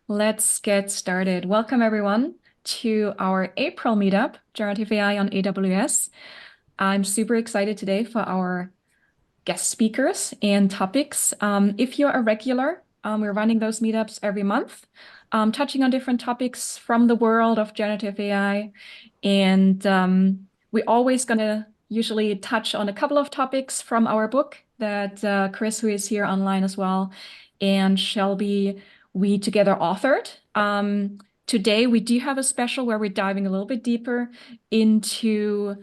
Let's get started. Welcome, everyone, to our April meetup, Generative AI on AWS. I'm super excited today for our guest speakers and topics. If you're a regular, we're running those meetups every month, touching on different topics from the world of generative AI. And we're always going to usually touch on a couple of topics from our book that Chris, who is here online as well, and Shelby, we together authored. Today, we do have a special where we're diving a little bit deeper into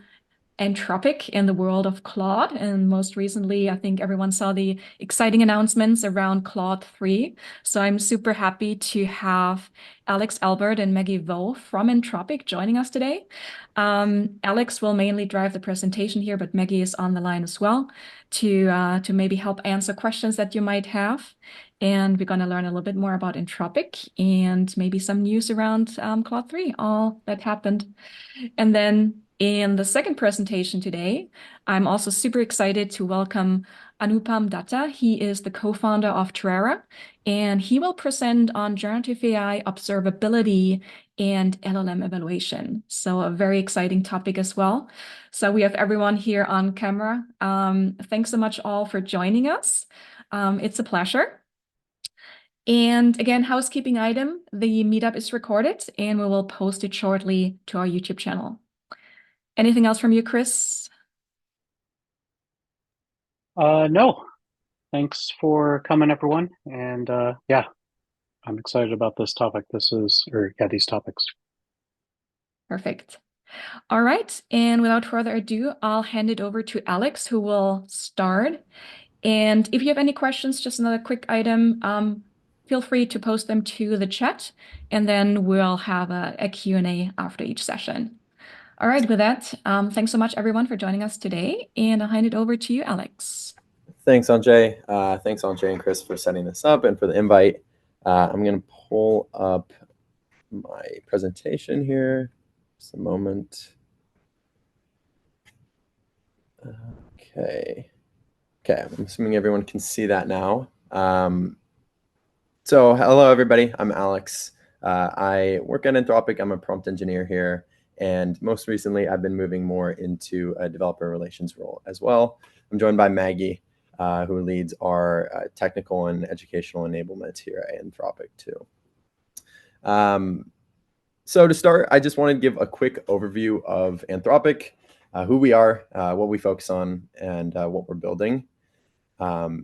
Anthropic in the world of Claude. And most recently, I think everyone saw the exciting announcements around Claude 3. So I'm super happy to have Alex Albert and Maggie Vo from Anthropic joining us today. Alex will mainly drive the presentation here, but Maggie is on the line as well to maybe help answer questions that you might have. And we're going to learn a little bit more about Anthropic and maybe some news around Claude 3, all that happened. And then in the second presentation today, I'm also super excited to welcome Anupam Datta. He is the co-founder of Truera, and he will present on generative AI observability and LLM evaluation. So a very exciting topic as well. So we have everyone here on camera. Thanks so much all for joining us. It's a pleasure. And again, housekeeping item, the meetup is recorded and we will post it shortly to our YouTube channel. Anything else from you, Chris? No, thanks for coming, everyone. And yeah, I'm excited about this topic. These topics. Perfect. All right. And without further ado, I'll hand it over to Alex, who will start. And if you have any questions, just another quick item, feel free to post them to the chat, and then we'll have a Q&A after each session. All right. With that, thanks so much, everyone, for joining us today. And I'll hand it over to you, Alex. Thanks, Antje. Thanks, Antje and Chris, for setting this up and for the invite. I'm going to pull up my presentation here. Just a moment. Okay. I'm assuming everyone can see that now. So hello, everybody. I'm Alex. I work at Anthropic. I'm a prompt engineer here. And most recently, I've been moving more into a developer relations role as well. I'm joined by Maggie, who leads our technical and educational enablement here at Anthropic too. So to start, I just want to give a quick overview of Anthropic, who we are, what we focus on, and what we're building,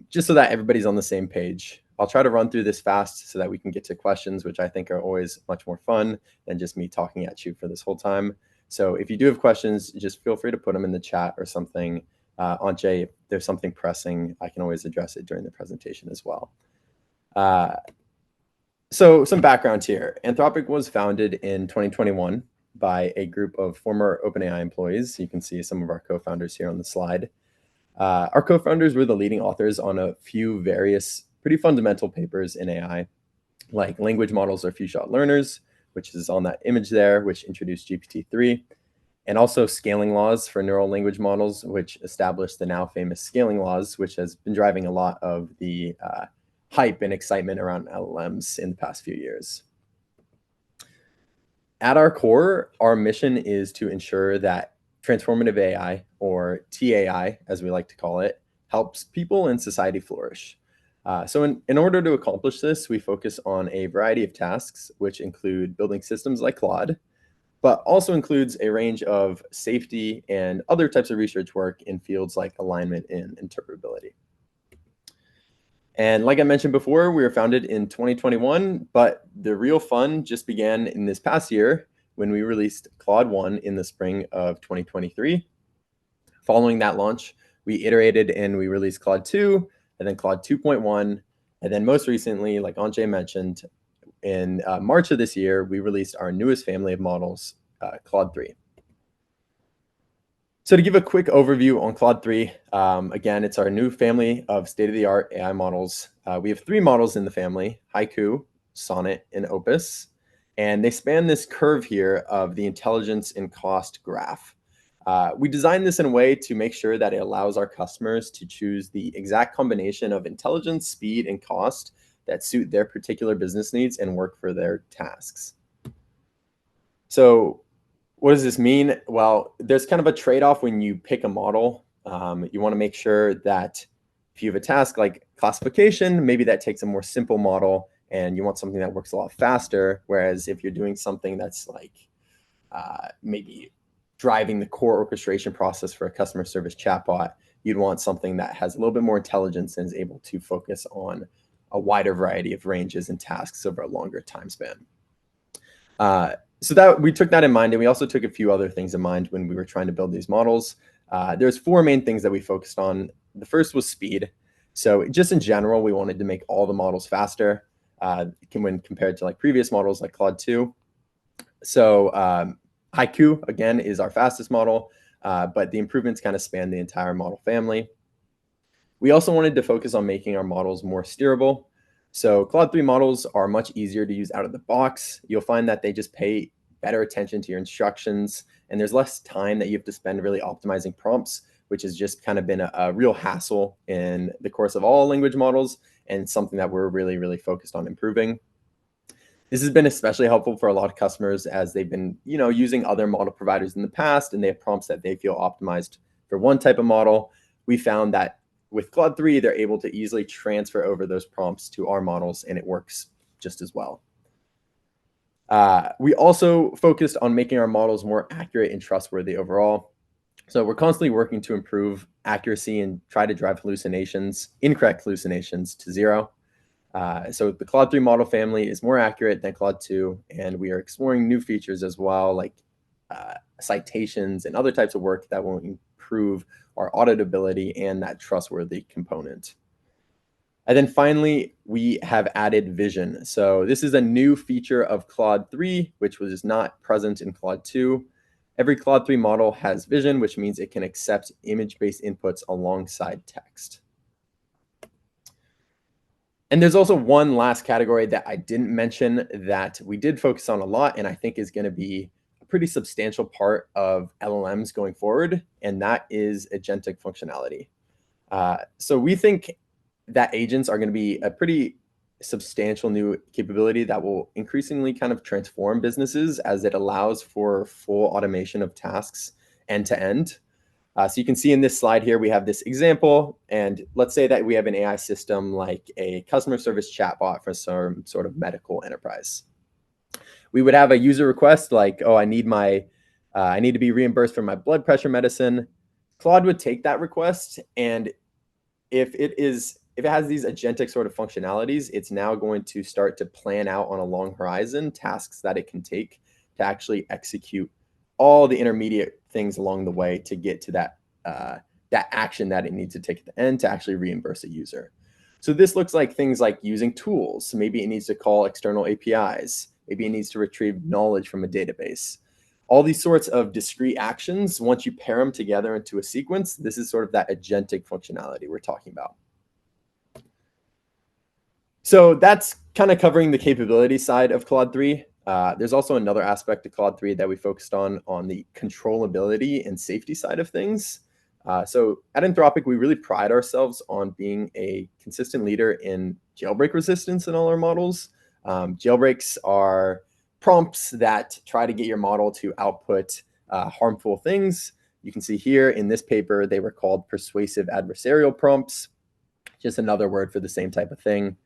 just so that everybody's on the same page. I'll try to run through this fast so that we can get to questions, which I think are always much more fun than just me talking at you for this whole time. So if you do have questions, just feel free to put them in the chat or something. Antje, if there's something pressing, I can always address it during the presentation as well. So some background here. Anthropic was founded in 2021 by a group of former OpenAI employees. You can see some of our co-founders here on the slide. Our co-founders were the leading authors on a few various pretty fundamental papers in AI, like language models are few-shot learners, which is on that image there, which introduced GPT-3, and also scaling laws for neural language models, which established the now famous scaling laws, which has been driving a lot of the hype and excitement around LLMs in the past few years. At our core, our mission is to ensure that transformative AI, or TAI, as we like to call it, helps people and society flourish. So in order to accomplish this, we focus on a variety of tasks, which include building systems like Claude, but also includes a range of safety and other types of research work in fields like alignment and interpretability. And like I mentioned before, we were founded in 2021, but the real fun just began in this past year when we released Claude 1 in the spring of 2023. Following that launch, we iterated and we released Claude 2, and then Claude 2.1, and then most recently, like Antje mentioned, in March of this year, we released our newest family of models, Claude 3. So to give a quick overview on Claude 3, again, it's our new family of state-of-the-art AI models. We have 3 models in the family, Haiku, Sonnet, and Opus, and they span this curve here of the intelligence and cost graph. We designed this in a way to make sure that it allows our customers to choose the exact combination of intelligence, speed, and cost that suit their particular business needs and work for their tasks. So what does this mean? Well, there's kind of a trade-off when you pick a model. You want to make sure that if you have a task like classification, maybe that takes a more simple model and you want something that works a lot faster. Whereas if you're doing something that's like maybe driving the core orchestration process for a customer service chatbot, you'd want something that has a little bit more intelligence and is able to focus on a wider variety of ranges and tasks over a longer time span. So that we took that in mind, and we also took a few other things in mind when we were trying to build these models. There's 4 main things that we focused on. The first was speed. So just in general, we wanted to make all the models faster when compared to like previous models like Claude 2. So Haiku, again, is our fastest model, but the improvements kind of span the entire model family. We also wanted to focus on making our models more steerable. So Claude 3 models are much easier to use out of the box. You'll find that they just pay better attention to your instructions, and there's less time that you have to spend really optimizing prompts, which has just kind of been a real hassle in the course of all language models and something that we're really focused on improving. This has been especially helpful for a lot of customers as they've been, using other model providers in the past, and they have prompts that they feel optimized for one type of model. We found that with Claude 3, they're able to easily transfer over those prompts to our models, and it works just as well. We also focused on making our models more accurate and trustworthy overall. So we're constantly working to improve accuracy and try to drive incorrect hallucinations to 0. So the Claude 3 model family is more accurate than Claude 2, and we are exploring new features as well, like citations and other types of work that will improve our auditability and that trustworthy component. And then finally, we have added vision. So this is a new feature of Claude 3, which was not present in Claude 2. Every Claude 3 model has vision, which means it can accept image-based inputs alongside text. And there's also one last category that I didn't mention that we did focus on a lot, and I think is going to be a pretty substantial part of LLMs going forward, and that is agentic functionality. So we think that agents are going to be a pretty substantial new capability that will increasingly kind of transform businesses as it allows for full automation of tasks end to end. So you can see in this slide here, we have this example, and let's say that we have an AI system like a customer service chatbot for some sort of medical enterprise. We would have a user request like, oh, I need to be reimbursed for my blood pressure medicine. Claude would take that request, and if it has these agentic sort of functionalities, it's now going to start to plan out on a long horizon tasks that it can take to actually execute all the intermediate things along the way to get to that action that it needs to take at the end to actually reimburse a user. So this looks like things like using tools. So maybe it needs to call external APIs. Maybe it needs to retrieve knowledge from a database. All these sorts of discrete actions, once you pair them together into a sequence, this is sort of that agentic functionality we're talking about. So that's kind of covering the capability side of Claude 3. There's also another aspect of Claude 3 that we focused on the controllability and safety side of things. So at Anthropic, we really pride ourselves on being a consistent leader in jailbreak resistance in all our models. Jailbreaks are prompts that try to get your model to output harmful things. You can see here in this paper, they were called persuasive adversarial prompts, just another word for the same type of thing.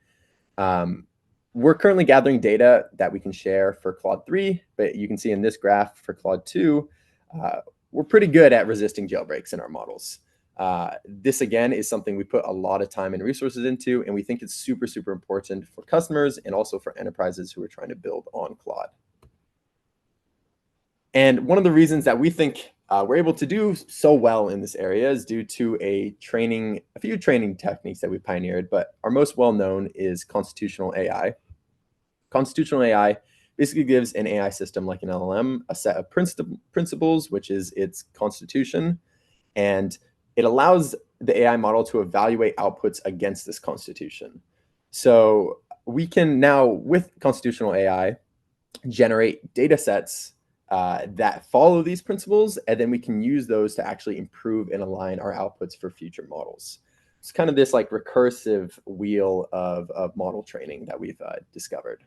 We're currently gathering data that we can share for Claude 3, but you can see in this graph for Claude 2, we're pretty good at resisting jailbreaks in our models. This, again, is something we put a lot of time and resources into, and we think it's super important for customers and also for enterprises who are trying to build on Claude. And one of the reasons that we think we're able to do so well in this area is due to a few training techniques that we pioneered, but our most well-known is constitutional AI. Constitutional AI basically gives an AI system like an LLM a set of principles, which is its constitution, and it allows the AI model to evaluate outputs against this constitution. So we can now, with constitutional AI, generate data sets that follow these principles, and then we can use those to actually improve and align our outputs for future models. it's kind of this like recursive wheel of model training that we've discovered.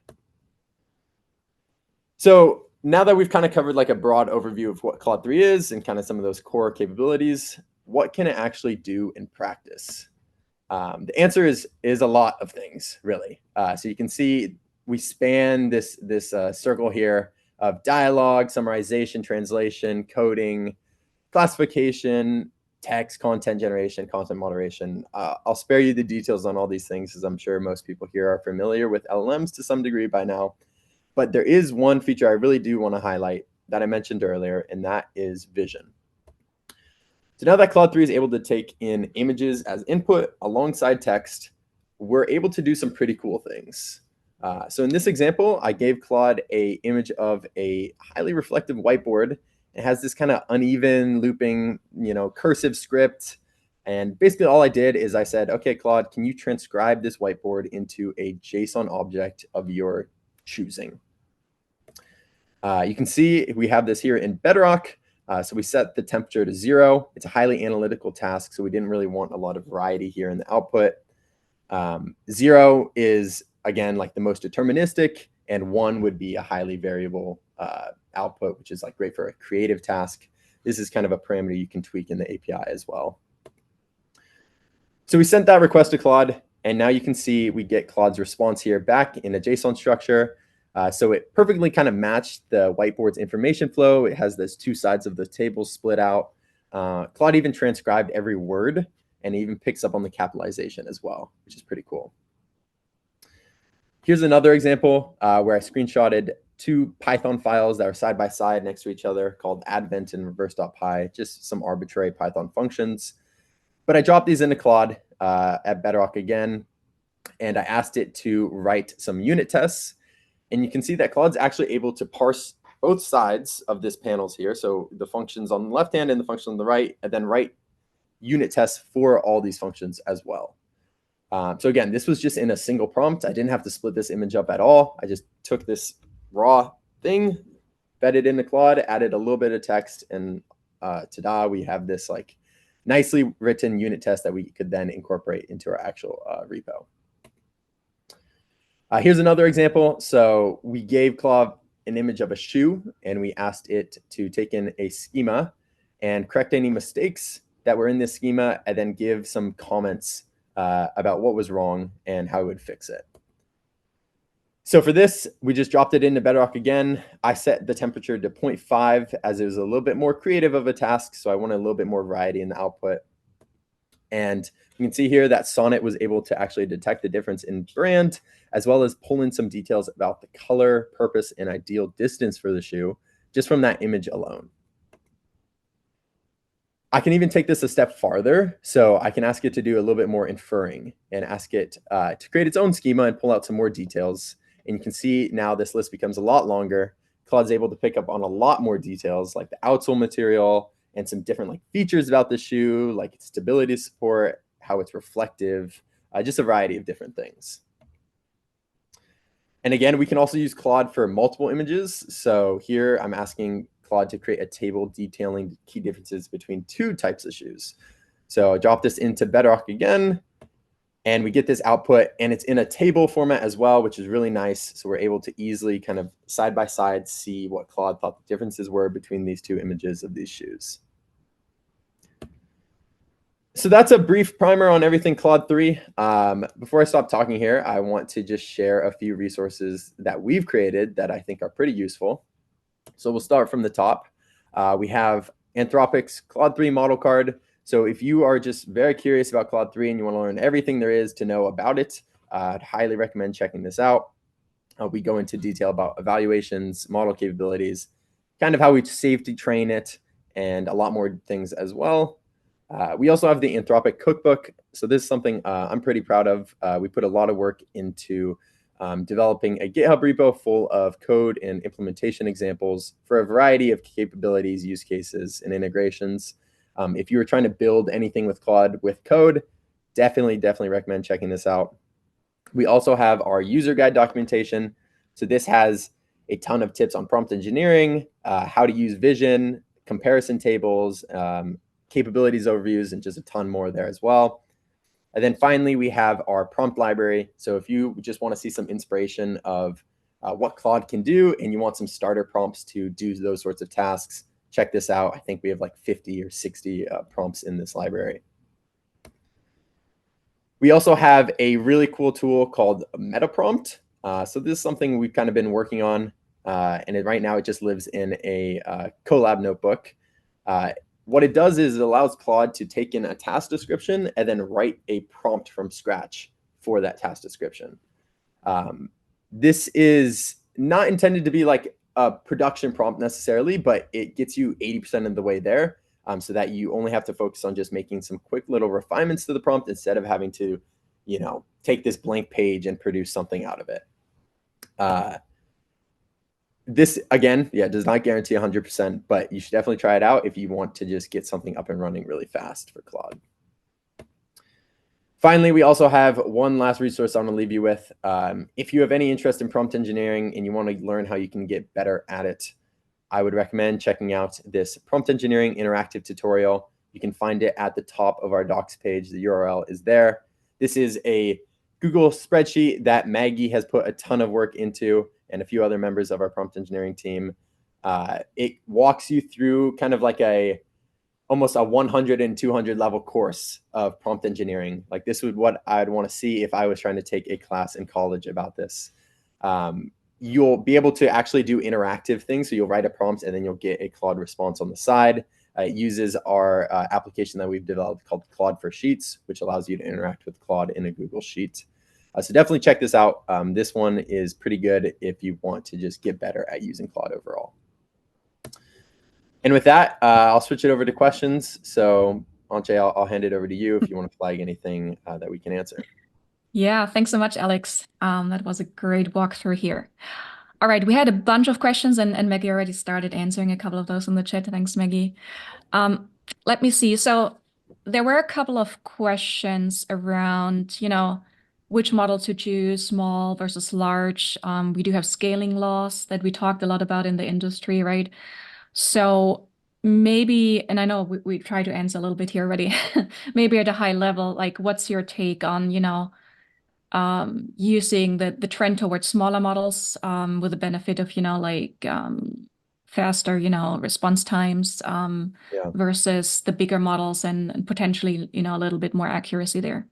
So now that we've kind of covered like a broad overview of what Claude 3 is and kind of some of those core capabilities, what can it actually do in practice? The answer is a lot of things, really. So you can see we span this circle here of dialogue, summarization, translation, coding, classification, text, content generation, content moderation. I'll spare you the details on all these things, as I'm sure most people here are familiar with LLMs to some degree by now. But there is one feature I really do want to highlight that I mentioned earlier, and that is vision. So now that Claude 3 is able to take in images as input alongside text, we're able to do some pretty cool things. So in this example, I gave Claude an image of a highly reflective whiteboard. It has this kind of uneven looping, cursive script. And basically all I did is I said, okay, Claude, can you transcribe this whiteboard into a JSON object of your choosing? You can see we have this here in Bedrock. So we set the temperature to 0. It's a highly analytical task, so we didn't really want a lot of variety here in the output. 0 is, again, like the most deterministic, and 1 would be a highly variable output, which is like great for a creative task. This is kind of a parameter you can tweak in the API as well. So we sent that request to Claude, and now you can see we get Claude's response here back in a JSON structure. So it perfectly kind of matched the whiteboard's information flow. It has those two sides of the table split out. Claude even transcribed every word, and it even picks up on the capitalization as well, which is pretty cool. Here's another example where I screenshotted 2 Python files that are side by side next to each other called advent and reverse.py, just some arbitrary Python functions. But I dropped these into Claude at Bedrock again, and I asked it to write some unit tests. And you can see that Claude's actually able to parse both sides of this panels here. So the functions on the left hand and the function on the right, and then write unit tests for all these functions as well. So again, this was just in a single prompt. I didn't have to split this image up at all. I just took this raw thing, fed it into Claude, added a little bit of text, and ta-da, we have this like nicely written unit test that we could then incorporate into our actual repo. Here's another example. So we gave Claude an image of a shoe, and we asked it to take in a schema and correct any mistakes that were in this schema, and then give some comments about what was wrong and how it would fix it. So for this, we just dropped it into Bedrock again. I set the temperature to 0.5 as it was a little bit more creative of a task, so I wanted a little bit more variety in the output. And you can see here that Sonnet was able to actually detect the difference in brand, as well as pull in some details about the color, purpose, and ideal distance for the shoe, just from that image alone. I can even take this a step farther. So I can ask it to do a little bit more inferring and ask it to create its own schema and pull out some more details. And you can see now this list becomes a lot longer. Claude's able to pick up on a lot more details, like the outsole material and some different like features about the shoe, like its stability support, how it's reflective, just a variety of different things. And again, we can also use Claude for multiple images. So here I'm asking Claude to create a table detailing the key differences between 2 types of shoes. So I drop this into Bedrock again, and we get this output, and it's in a table format as well, which is really nice. So we're able to easily kind of side by side see what Claude thought the differences were between these 2 images of these shoes. So that's a brief primer on everything Claude 3. Before I stop talking here, I want to just share a few resources that we've created that I think are pretty useful. So we'll start from the top. We have Anthropic's Claude 3 model card. So if you are just very curious about Claude 3 and you want to learn everything there is to know about it, I'd highly recommend checking this out. We go into detail about evaluations, model capabilities, kind of how we safety train it, and a lot more things as well. We also have the Anthropic cookbook. So this is something I'm pretty proud of. We put a lot of work into developing a GitHub repo full of code and implementation examples for a variety of capabilities, use cases, and integrations. If you were trying to build anything with Claude with code, definitely recommend checking this out. We also have our user guide documentation. So this has a ton of tips on prompt engineering, how to use vision, comparison tables, capabilities overviews, and just a ton more there as well. And then finally, we have our prompt library. So if you just want to see some inspiration of what Claude can do and you want some starter prompts to do those sorts of tasks, check this out. I think we have like 50 or 60 prompts in this library. We also have a really cool tool called MetaPrompt. So this is something we've kind of been working on, and right now it just lives in a Colab notebook. What it does is it allows Claude to take in a task description and then write a prompt from scratch for that task description. This is not intended to be like a production prompt necessarily, but it gets you 80% of the way there, so that you only have to focus on just making some quick little refinements to the prompt instead of having to, take this blank page and produce something out of it. This, again, does not guarantee 100%, but you should definitely try it out if you want to just get something up and running really fast for Claude. Finally, we also have one last resource I want to leave you with. If you have any interest in prompt engineering and you want to learn how you can get better at it, I would recommend checking out this prompt engineering interactive tutorial. You can find it at the top of our docs page. The URL is there. This is a Google spreadsheet that Maggie has put a ton of work into, and a few other members of our prompt engineering team. It walks you through kind of like almost a 100 and 200 level course of prompt engineering. Like this is what I'd want to see if I was trying to take a class in college about this. You'll be able to actually do interactive things. So you'll write a prompt and then you'll get a Claude response on the side. It uses our application that we've developed called Claude for Sheets, which allows you to interact with Claude in a Google Sheet. So definitely check this out. This one is pretty good if you want to just get better at using Claude overall. And with that, I'll switch it over to questions. So Antje, I'll hand it over to you if you want to flag anything that we can answer. Yeah, thanks so much, Alex. That was a great walkthrough here. All right, we had a bunch of questions and Maggie already started answering a couple of those in the chat. Thanks, Maggie. Let me see. So there were a couple of questions around, which model to choose, small versus large. We do have scaling laws that we talked a lot about in the industry, right? So maybe, and I know we tried to answer a little bit here already, maybe at a high level, like what's your take on, using the trend towards smaller models with the benefit of, faster, response times versus the bigger models and potentially, a little bit more accuracy there?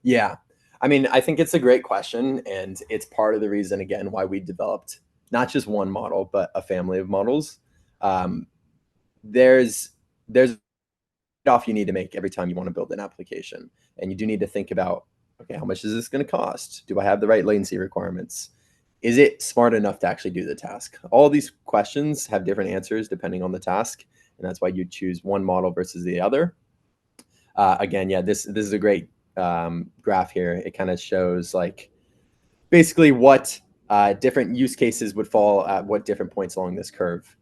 Yeah. I mean, I think it's a great question, and it's part of the reason, again, why we developed not just one model, but a family of models. There's off you need to make every time you want to build an application, and you do need to think about, okay, how much is this going to cost? Do I have the right latency requirements? Is it smart enough to actually do the task? All these questions have different answers depending on the task, and that's why you choose one model versus the other. Again, this is a great graph here. It kind of shows like basically what different use cases would fall at what different points along this curve.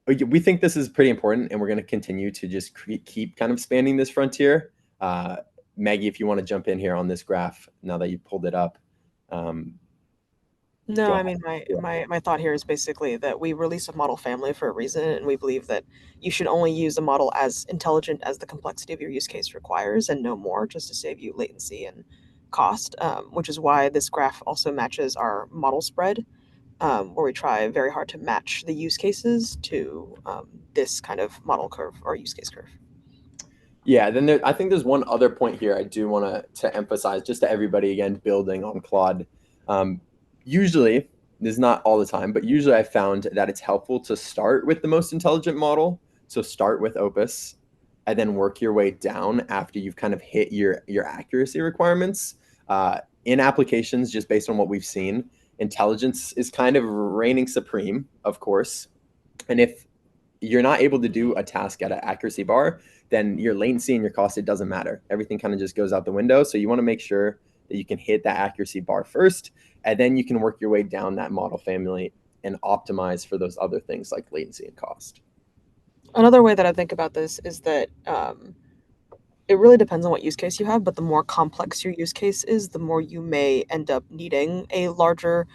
We think this is pretty important, and we're going to continue to just keep kind of spanning this frontier. Maggie, if you want to jump in here on this graph now that you pulled it up. No, I mean, my thought here is basically that we release a model family for a reason, and we believe that you should only use a model as intelligent as the complexity of your use case requires and no more, just to save you latency and cost, which is why this graph also matches our model spread, where we try very hard to match the use cases to this kind of model curve or use case curve. Yeah, then I think there's one other point here I do want to emphasize just to everybody, again, building on Claude. Usually, this is not all the time, but usually I found that it's helpful to start with the most intelligent model. So start with Opus and then work your way down after you've kind of hit your accuracy requirements. In applications, just based on what we've seen, intelligence is kind of reigning supreme, of course. And if you're not able to do a task at an accuracy bar, then your latency and your cost, it doesn't matter. Everything kind of just goes out the window. So you want to make sure that you can hit that accuracy bar first, and then you can work your way down that model family and optimize for those other things like latency and cost. Another way that I think about this is that it really depends on what use case you have, but the more complex your use case is, the more you may end up needing a larger,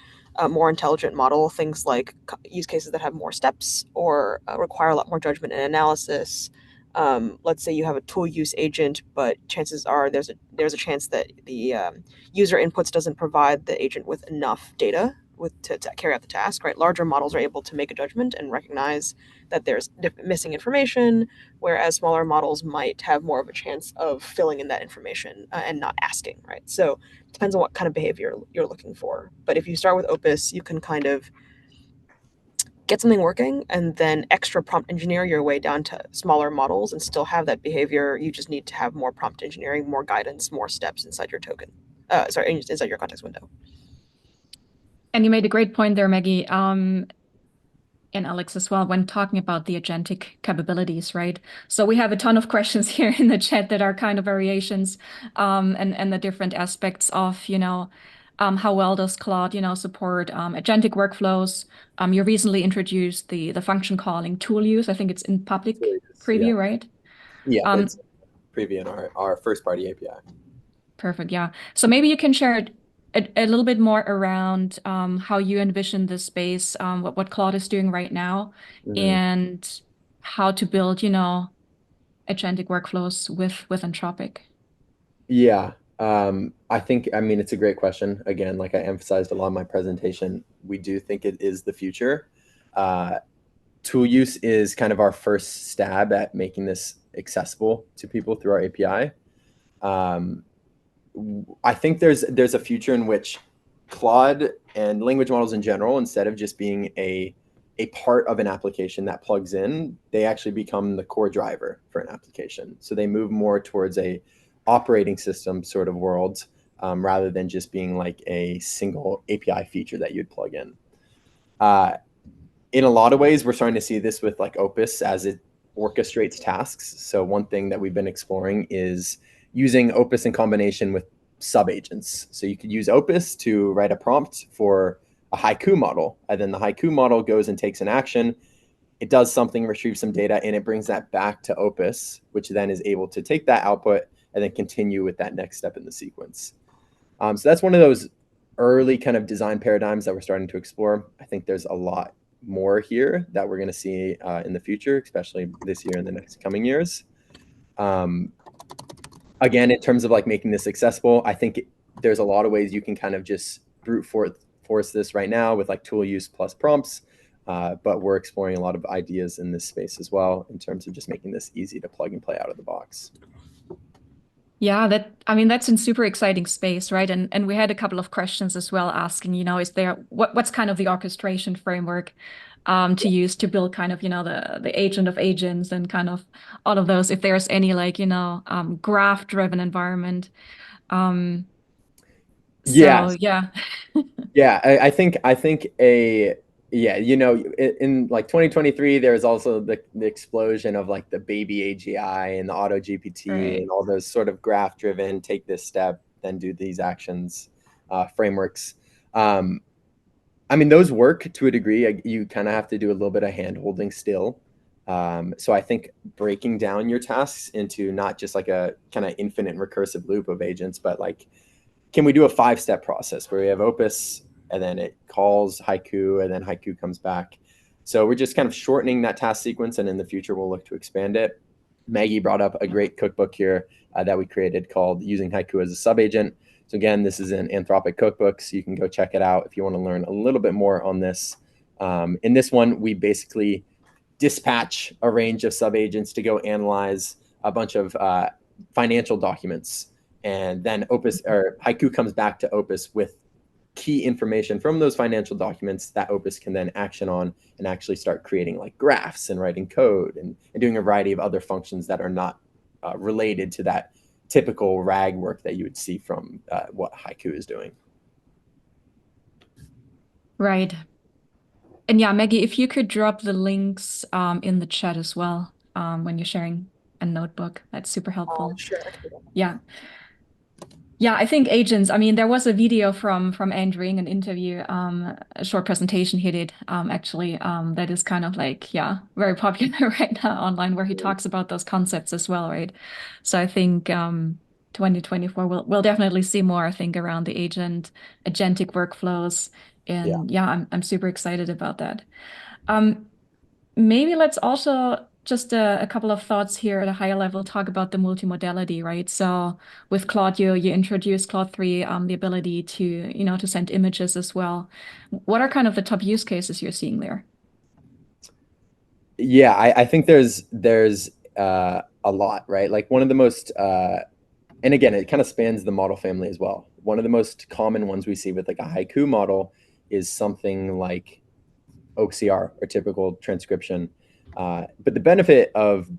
more intelligent model. Things like use cases that have more steps or require a lot more judgment and analysis, Let's say you have a tool use agent, but chances are there's a chance that the user inputs doesn't provide the agent with enough data to carry out the task, right? Larger models are able to make a judgment and recognize that there's missing information, whereas smaller models might have more of a chance of filling in that information and not asking, right? So it depends on what kind of behavior you're looking for. But if you start with Opus, you can kind of get something working and then extra prompt engineer your way down to smaller models and still have that behavior. You just need to have more prompt engineering, more guidance, more steps inside your token. Inside your context window. And you made a great point there, Maggie, and Alex as well, when talking about the agentic capabilities, right? So we have a ton of questions here in the chat that are kind of variations, and the different aspects of, how well does Claude, support agentic workflows? You recently introduced the function calling tool use. I think it's in public preview, Yeah. right? Yeah, Um, it's preview in our first party API. Perfect. Yeah. So maybe you can share a little bit more around how you envision this space, what Claude is doing right now, and how to build, agentic workflows with Anthropic. Yeah. I mean, it's a great question. Again, like I emphasized a lot in my presentation, we do think it is the future. Tool use is kind of our first stab at making this accessible to people through our API. I think there's a future in which Claude and language models in general, instead of just being a part of an application that plugs in, they actually become the core driver for an application. So they move more towards a operating system sort of world, rather than just being like a single API feature that you'd plug in. In a lot of ways, we're starting to see this with like Opus as it orchestrates tasks. So one thing that we've been exploring is using Opus in combination with sub-agents. So you could use Opus to write a prompt for a haiku model, and then the haiku model goes and takes an action. It does something, retrieves some data, and it brings that back to Opus, which then is able to take that output and then continue with that next step in the sequence. So that's one of those early kind of design paradigms that we're starting to explore. I think there's a lot more here that we're going to see in the future, especially this year and the next coming years. Again, in terms of like making this accessible, I think there's a lot of ways you can kind of just brute force this right now with like tool use plus prompts. But we're exploring a lot of ideas in this space as well in terms of just making this easy to plug and play out of the box. Yeah, that's in super exciting space, right? And we had a couple of questions as well asking, is there what's kind of the orchestration framework to use to build kind of, the agent of agents and kind of all of those, if there's any like, graph-driven environment. Yeah. So yeah. Yeah, I think in like 2023, there's also the explosion of like the baby AGI and the auto GPT Right. and all those sort of graph driven, take this step, then do these actions frameworks. I mean, those work to a degree. You kind of have to do a little bit of hand holding still. So I think breaking down your tasks into not just like a kind of infinite recursive loop of agents, but like, can we do a 5-step process where we have Opus and then it calls haiku and then haiku comes back? So we're just kind of shortening that task sequence, and in the future we'll look to expand it. Maggie brought up a great cookbook here that we created called Using Haiku as a Subagent. So again, this is an Anthropic cookbook, so you can go check it out if you want to learn a little bit more on this. In this one, we basically dispatch a range of subagents to go analyze a bunch of financial documents, and then Opus or Haiku comes back to Opus with key information from those financial documents that Opus can then action on and actually start creating like graphs and writing code and doing a variety of other functions that are not related to that typical RAG work that you would see from what Haiku is doing. Right. And yeah, Maggie, if you could drop the links in the chat as well when you're sharing a notebook, that's super helpful. Sure. Yeah. Yeah, I think agents, I mean, there was a video from Andrew in an interview, a short presentation he did, actually, that is kind of like, yeah, very popular right now online, where he talks about those concepts as well, right? So I think 2024, we'll definitely see more, I think, around the agentic workflows. And yeah, I'm super excited about that. Maybe let's also just a couple of thoughts here at a higher level, talk about the multimodality, right? So with Claude, you introduced Claude 3, the ability to, to send images as well. What are kind of the top use cases you're seeing there? Yeah, I think there's a lot, right? Like one of the most, and again, it kind of spans the model family as well. One of the most common ones we see with like a haiku model is something like OCR or typical transcription. But the benefit of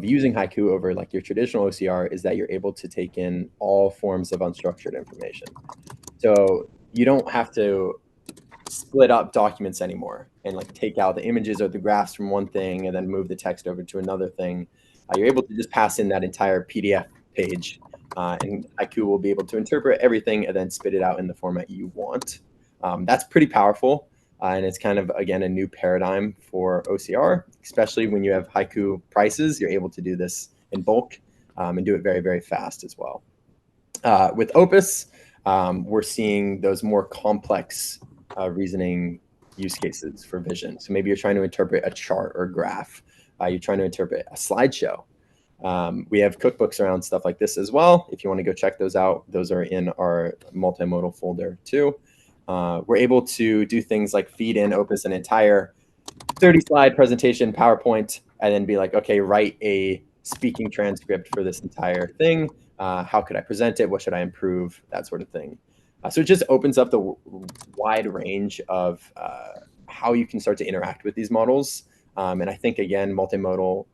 using haiku over like your traditional OCR is that you're able to take in all forms of unstructured information. So you don't have to split up documents anymore and like take out the images or the graphs from one thing and then move the text over to another thing. You're able to just pass in that entire PDF page, and haiku will be able to interpret everything and then spit it out in the format you want. That's pretty powerful. And it's kind of, again, a new paradigm for OCR, especially when you have haiku prices. You're able to do this in bulk and do it very, very fast as well. With Opus, we're seeing those more complex reasoning use cases for vision. So maybe you're trying to interpret a chart or graph. You're trying to interpret a slideshow. We have cookbooks around stuff like this as well. If you want to go check those out, those are in our multimodal folder too. We're able to do things like feed in Opus an entire 30-slide presentation PowerPoint and then be like, okay, write a speaking transcript for this entire thing. How could I present it? What should I improve? That sort of thing. So it just opens up the wide range of how you can start to interact with these models. And I think, again, multimodal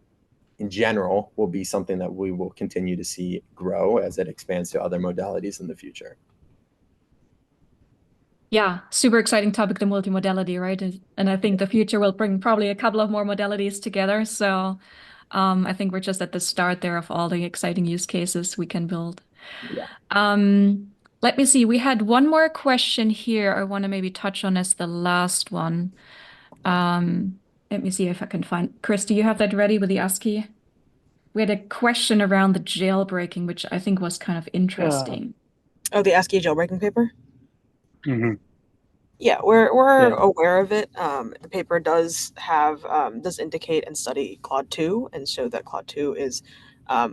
in general will be something that we will continue to see grow as it expands to other modalities in the future. Yeah, super exciting topic, the multimodality, right? And I think the future will bring probably a couple of more modalities together. So I think we're just at the start there of all the exciting use cases we can build. Yeah. Let me see. We had one more question here I want to maybe touch on as the last one. Let me see if I can find. Chris, do you have that ready with the ASCII? We had a question around the jailbreaking, which I think was kind of interesting. Oh, the ASCII jailbreaking paper? Mm-hmm. Yeah, we're Yeah. aware of it. The paper does have does indicate and study Claude 2 and show that Claude 2 is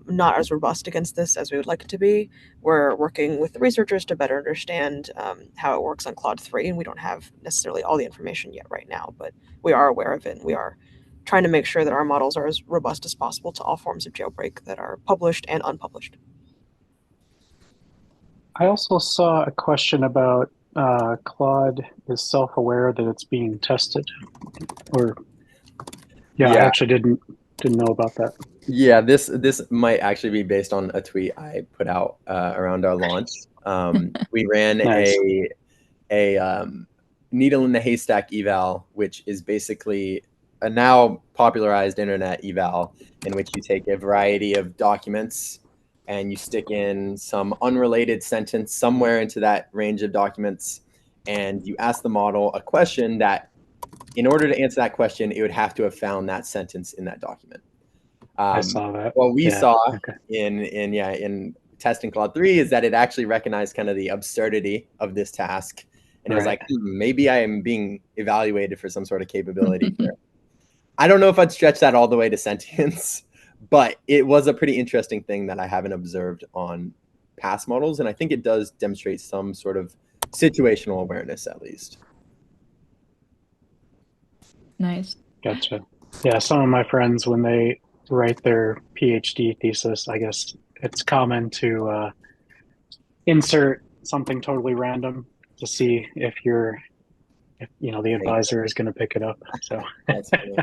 not as robust against this as we would like it to be. We're working with the researchers to better understand how it works on Claude 3, and we don't have necessarily all the information yet right now, but we are aware of it, and we are trying to make sure that our models are as robust as possible to all forms of jailbreak that are published and unpublished. I also saw a question about Claude is self-aware that it's being tested, or I actually didn't know about that. Yeah, this might actually be based on a tweet I put out around our launch. We ran Nice. a needle in the haystack eval, which is basically a now popularized internet eval in which you take a variety of documents and you stick in some unrelated sentence somewhere into that range of documents, and you ask the model a question that, in order to answer that question, it would have to have found that sentence in that document. I saw that. What we Yeah. saw Okay. in testing Claude 3 is that it actually recognized kind of the absurdity of this task. And it was like, maybe I am being evaluated for some sort of capability here. I don't know if I'd stretch that all the way to sentience, but it was a pretty interesting thing that I haven't observed on past models. And I think it does demonstrate some sort of situational awareness, at least. Nice. Gotcha. Yeah, some of my friends, when they write their PhD thesis, I guess it's common to insert something totally random to see if the advisor is going to pick it up. So That's funny.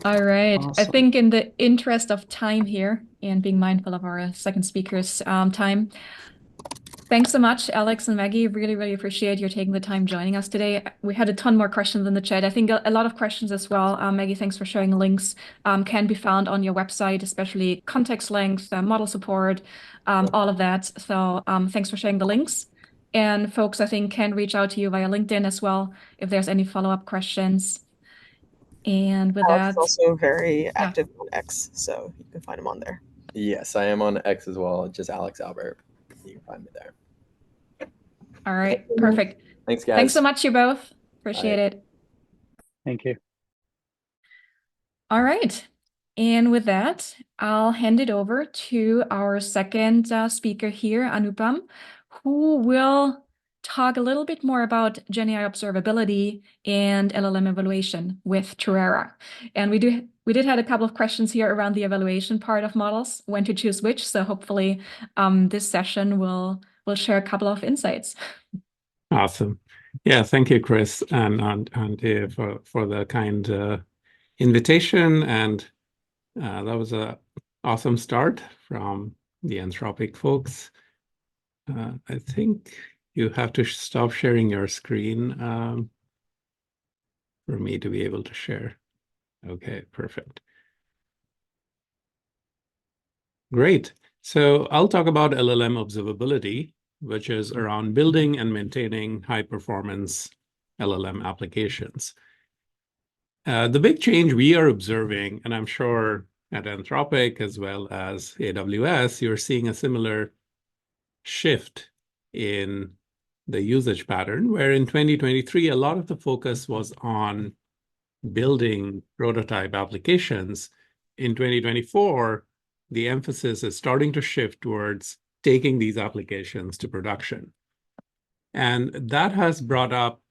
All right. I Awesome. think in the interest of time here and being mindful of our second speaker's time, thanks so much, Alex and Maggie. Really, really appreciate your taking the time joining us today. We had a ton more questions in the chat. I think a lot of questions as well. Maggie, thanks for sharing links. Can be found on your website, especially context length, model support, all of that. So thanks for sharing the links. And folks, I think, can reach out to you via LinkedIn as well if there's any follow-up questions. And with Alex is that, also very active on X, so you can find him on there. Yes, I am on X as well, just Alex Albert. You can find me there. All right, perfect. Thanks, guys. Thanks so much, you both. Appreciate it. Thank you. All right. And with that, I'll hand it over to our second speaker here, Anupam, who will talk a little bit more about GenAI observability and LLM evaluation with Truera. And we did have a couple of questions here around the evaluation part of models, when to choose which. So hopefully this session will share a couple of insights. Awesome. Yeah, thank you, Chris and for the kind invitation. And that was an awesome start from the Anthropic folks. I think you have to stop sharing your screen for me to be able to share. Okay, perfect. Great. So I'll talk about LLM observability, which is around building and maintaining high-performance LLM applications. The big change we are observing, and I'm sure at Anthropic as well as AWS, you're seeing a similar shift in the usage pattern, where in 2023, a lot of the focus was on building prototype applications. In 2024, the emphasis is starting to shift towards taking these applications to production. And that has brought up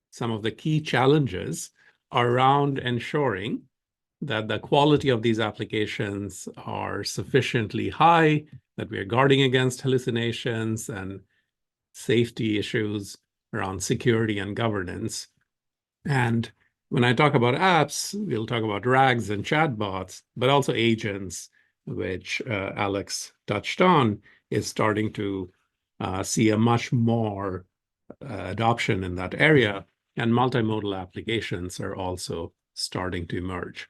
some of the key challenges around ensuring that the quality of these applications are sufficiently high, that we are guarding against hallucinations and safety issues around security and governance. And when I talk about apps, we'll talk about RAGs and chatbots, but also agents, which Alex touched on, is starting to see a much more adoption in that area. And multimodal applications are also starting to emerge.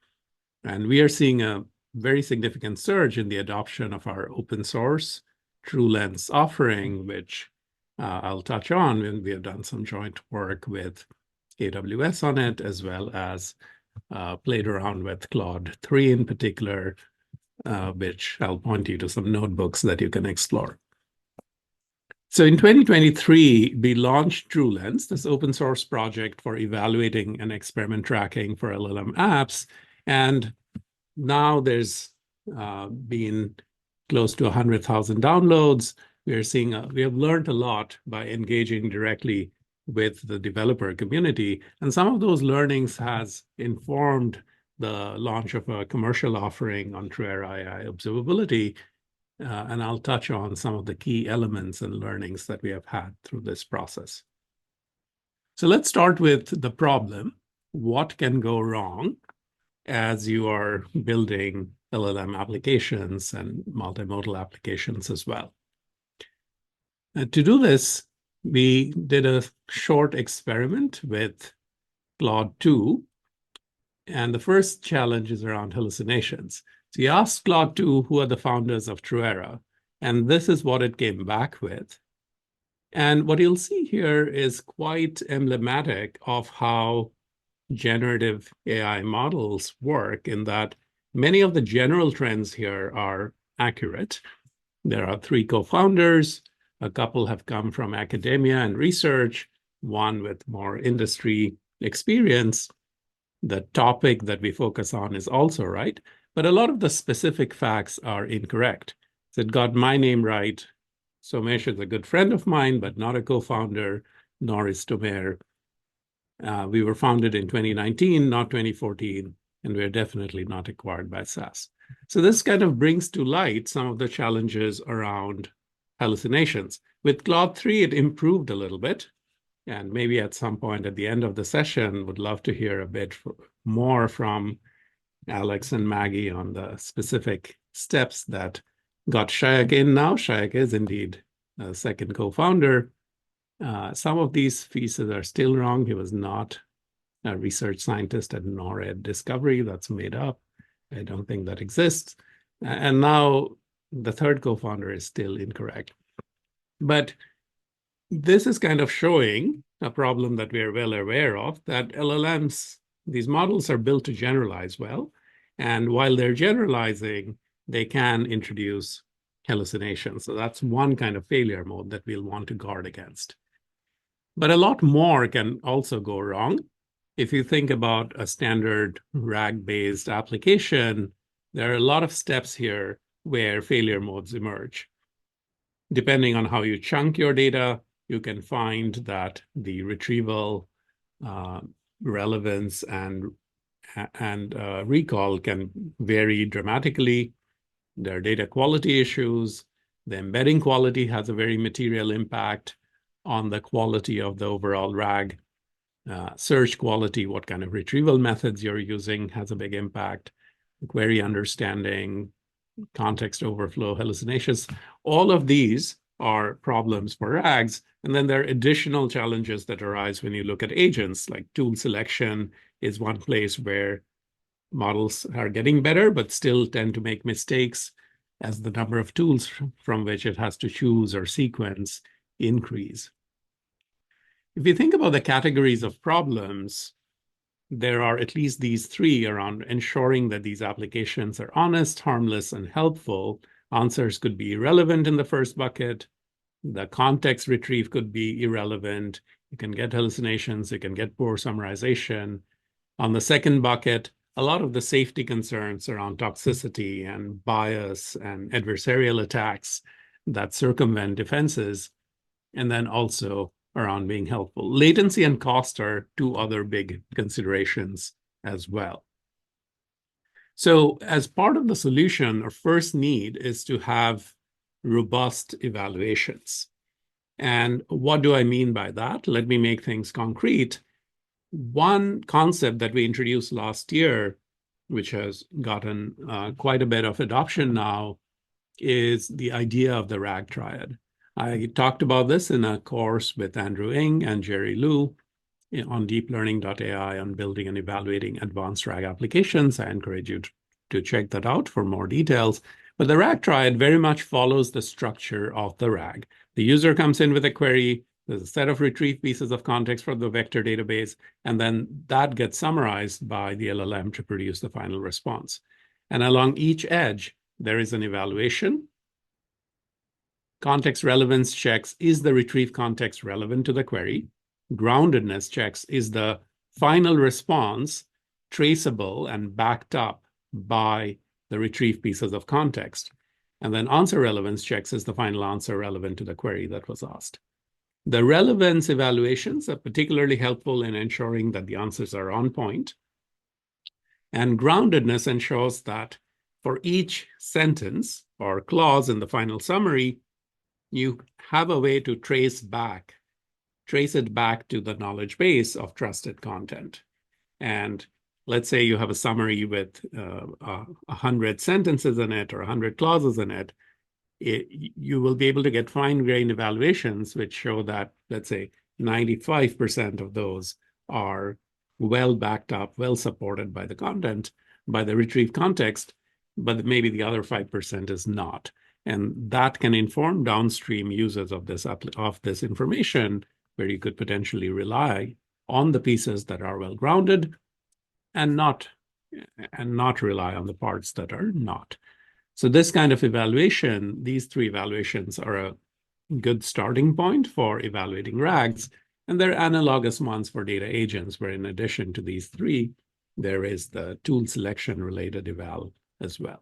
And we are seeing a very significant surge in the adoption of our open source TrueLens offering, which I'll touch on when we have done some joint work with AWS on it, as well as played around with Claude 3 in particular, which I'll point you to some notebooks that you can explore. So in 2023, we launched TrueLens, this open source project for evaluating and experiment tracking for LLM apps. And now there's been close to 100,000 downloads. We have learned a lot by engaging directly with the developer community. And some of those learnings has informed the launch of a commercial offering on Truera AI Observability. And I'll touch on some of the key elements and learnings that we have had through this process. So let's start with the problem. What can go wrong as you are building LLM applications and multimodal applications as well? And to do this, we did a short experiment with Claude 2. And the first challenge is around hallucinations. So you asked Claude 2 who are the founders of Truera, and this is what it came back with. And what you'll see here is quite emblematic of how generative AI models work, in that many of the general trends here are accurate. There are 3 co-founders. A couple have come from academia and research, one with more industry experience. The topic that we focus on is also right, but a lot of the specific facts are incorrect. So it got my name right. Somesh is a good friend of mine, but not a co-founder, nor is Tomer. We were founded in 2019, not 2014, and we're definitely not acquired by SAS. So this kind of brings to light some of the challenges around hallucinations. With Claude 3, it improved a little bit. And maybe at some point at the end of the session, would love to hear a bit more from Alex and Maggie on the specific steps that got Shayak in now. Shayak is indeed a second co-founder. Some of these pieces are still wrong. He was not a research scientist at NORAD Discovery. That's made up. I don't think that exists. And now the third co-founder is still incorrect. But this is kind of showing a problem that we are well aware of, that LLMs, these models are built to generalize well. And while they're generalizing, they can introduce hallucinations. So that's one kind of failure mode that we'll want to guard against. But a lot more can also go wrong. if you think about a standard RAG-based application, there are a lot of steps here where failure modes emerge. Depending on how you chunk your data, you can find that the retrieval, relevance, and recall can vary dramatically. There are data quality issues. The embedding quality has a very material impact on the quality of the overall RAG. Search quality, what kind of retrieval methods you're using, has a big impact. Query understanding, context overflow, hallucinations, all of these are problems for RAGs. And then there are additional challenges that arise when you look at agents, like tool selection is one place where models are getting better, but still tend to make mistakes as the number of tools from which it has to choose or sequence increase. If you think about the categories of problems, there are at least these three around ensuring that these applications are honest, harmless, and helpful. Answers could be irrelevant in the first bucket. The context retrieve could be irrelevant. You can get hallucinations. You can get poor summarization. On the second bucket, a lot of the safety concerns around toxicity and bias and adversarial attacks that circumvent defenses, and then also around being helpful. Latency and cost are two other big considerations as well. So as part of the solution, our first need is to have robust evaluations. And what do I mean by that? Let me make things concrete. One concept that we introduced last year, which has gotten quite a bit of adoption now, is the idea of the RAG triad. I talked about this in a course with Andrew Ng and Jerry Liu on deeplearning.ai on building and evaluating advanced RAG applications. I encourage you to check that out for more details. But the RAG triad very much follows the structure of the RAG. The user comes in with a query, there's a set of retrieved pieces of context from the vector database, and then that gets summarized by the LLM to produce the final response. And along each edge, there is an evaluation. Context relevance checks, is the retrieved context relevant to the query? Groundedness checks, is the final response traceable and backed up by the retrieved pieces of context? And then answer relevance checks, is the final answer relevant to the query that was asked? The relevance evaluations are particularly helpful in ensuring that the answers are on point. And groundedness ensures that for each sentence or clause in the final summary, you have a way to trace it back to the knowledge base of trusted content. And let's say you have a summary with 100 sentences in it or 100 clauses in it, you will be able to get fine-grained evaluations which show that, let's say, 95% of those are well backed up, well supported by the content, by the retrieved context, but maybe the other 5% is not. And that can inform downstream users of this information, where you could potentially rely on the pieces that are well grounded and not rely on the parts that are not. So this kind of evaluation, these three evaluations are a good starting point for evaluating RAGs, and they're analogous ones for data agents, where in addition to these three, there is the tool selection related eval as well.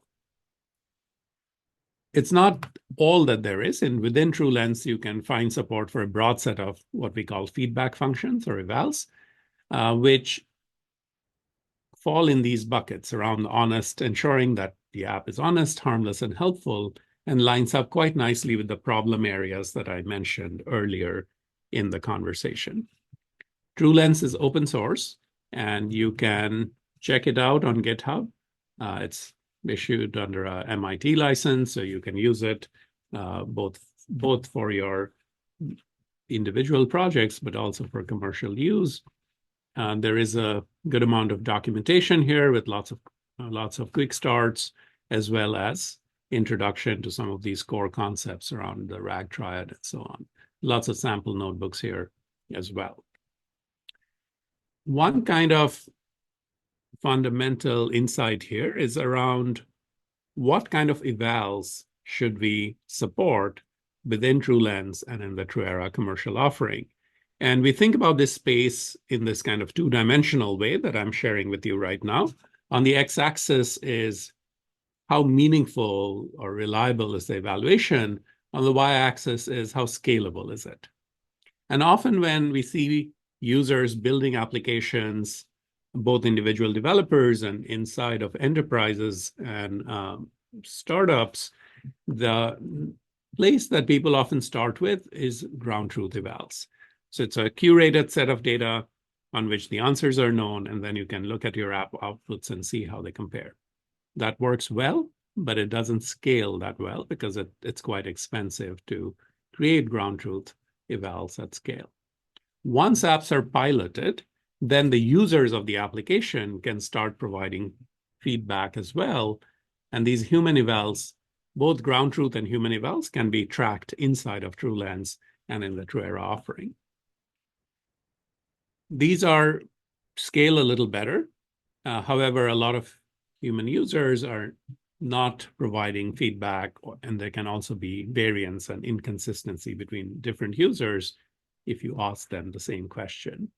It's not all that there is, and within TrueLens, you can find support for a broad set of what we call feedback functions or evals, which fall in these buckets around honest, ensuring that the app is honest, harmless, and helpful, and lines up quite nicely with the problem areas that I mentioned earlier in the conversation. TrueLens is open source, and you can check it out on GitHub. It's issued under a MIT license, so you can use it both for your individual projects, but also for commercial use. There is a good amount of documentation here with lots of quick starts, as well as introduction to some of these core concepts around the RAG triad and so on. Lots of sample notebooks here as well. One kind of fundamental insight here is around what kind of evals should we support within TrueLens and in the Truera commercial offering. And we think about this space in this kind of two-dimensional way that I'm sharing with you right now. On the x-axis is how meaningful or reliable is the evaluation. On the y-axis is how scalable is it. And often when we see users building applications, both individual developers and inside of enterprises and startups, the place that people often start with is ground truth evals. So it's a curated set of data on which the answers are known, and then you can look at your app outputs and see how they compare. That works well, but it doesn't scale that well because it's quite expensive to create ground truth evals at scale. Once apps are piloted, then the users of the application can start providing feedback as well. And these human evals, both ground truth and human evals, can be tracked inside of TrueLens and in the Truera offering. These are scale a little better. However, a lot of human users are not providing feedback, and there can also be variance and inconsistency between different users if you ask them the same question.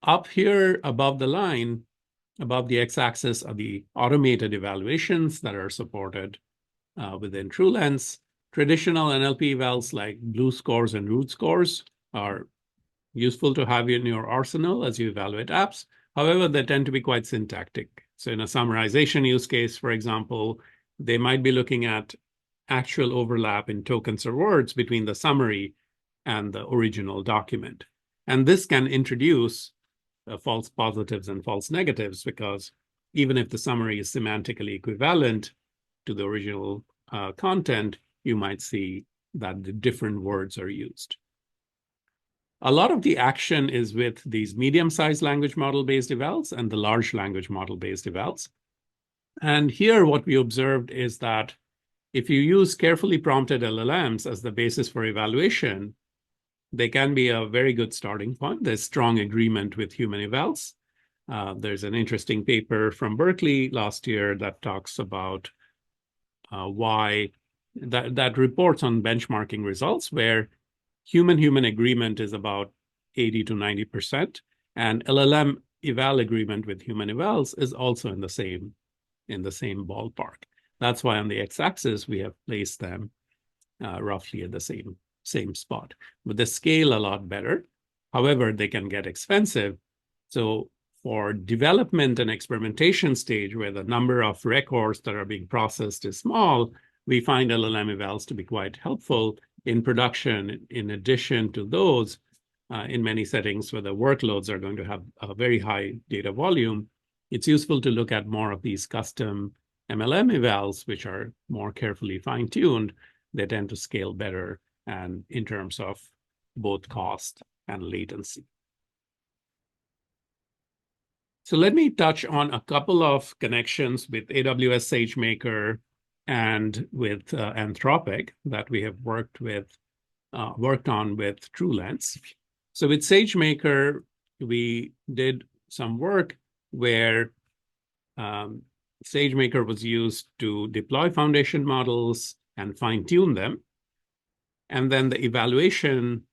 Up here above the line, above the x-axis, are the automated evaluations that are supported within TrueLens. Traditional NLP evals like blue scores and root scores are useful to have in your arsenal as you evaluate apps. However, they tend to be quite syntactic. So in a summarization use case, for example, they might be looking at actual overlap in tokens or words between the summary and the original document. And this can introduce false positives and false negatives, because even if the summary is semantically equivalent to the original content, you might see that the different words are used. A lot of the action is with these medium-sized language model-based evals and the large language model-based evals. And here what we observed is that if you use carefully prompted LLMs as the basis for evaluation, they can be a very good starting point. There's strong agreement with human evals. There's an interesting paper from Berkeley last year that talks about why that reports on benchmarking results where human-human agreement is about 80 to 90%, and LLM eval agreement with human evals is also in the same ballpark. That's why on the x-axis we have placed them roughly at the same spot. But they scale a lot better. However, they can get expensive. So for development and experimentation stage, where the number of records that are being processed is small, we find LLM evals to be quite helpful. In production, in addition to those, in many settings where the workloads are going to have a very high data volume, it's useful to look at more of these custom MLM evals, which are more carefully fine-tuned. They tend to scale better, and in terms of both cost and latency. So let me touch on a couple of connections with AWS SageMaker and with Anthropic that we have worked on with TrueLens. So with SageMaker, we did some work where SageMaker was used to deploy foundation models and fine-tune them. And then the evaluation